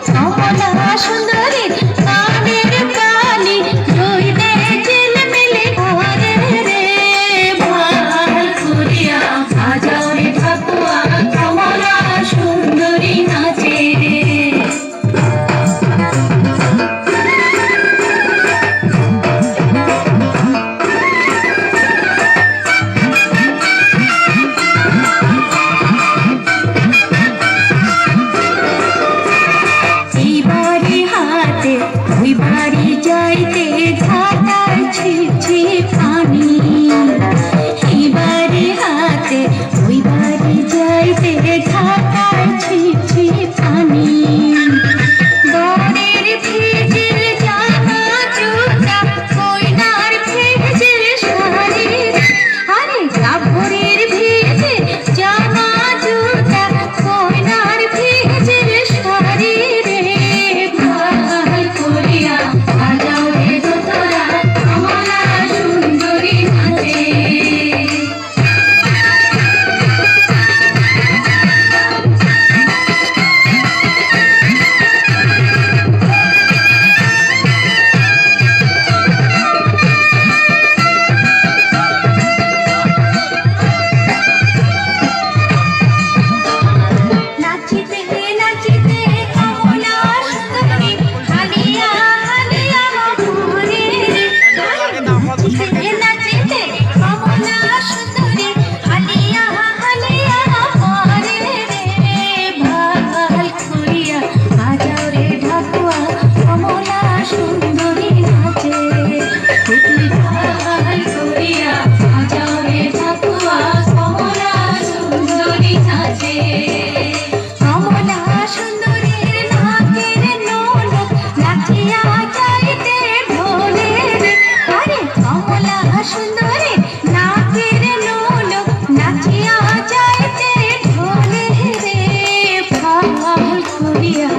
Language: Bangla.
কমলা সুন্দরী কানের কালি রইবে ঝিলমিলি ঘরে রে ভাল করিয়া বাজাও রে ঠাকুয়া কমলা সুন্দরী নাচে রে। ওই বাড়ি যাইতে ঘাটার ছিপ পানি এই বাড়ি হাতে ওই বাড়ি যাইতে ঘাটার ছিপ পানি বরের ভেজের জামা জুতা কইনার ভেজের শাড়ি আরে গাভরের ভেজে জামা জুতা কইনার ভেজের শাড়ি রে ভাল করিয়া বাজাও রে দোতরা কমলা সুন্দরী নাচে। নাচিতে নাচিতে কমলা সুন্দরী হালিয়া হালিয়া ঘুরে রে নাচিতে নাচিতে কমলা সুন্দরী হালিয়া হালিয়া ঘুরে রে ভাল করিয়া বাজাও রে ঠাকুয়া কমলা সুন্দরী নাচে তুই ভাল করিয়া বাজাও রে ঠাকুয়া কমলা সুন্দরী নাচে। কমলা সুন্দরীর নাকের নোলক নাচিয়া যাইতে ঢোলে রে আরে কমলা সুন্দরীর নাকের নোলক নাচিয়া যাইতে ঢোলে রে ভাল করিয়া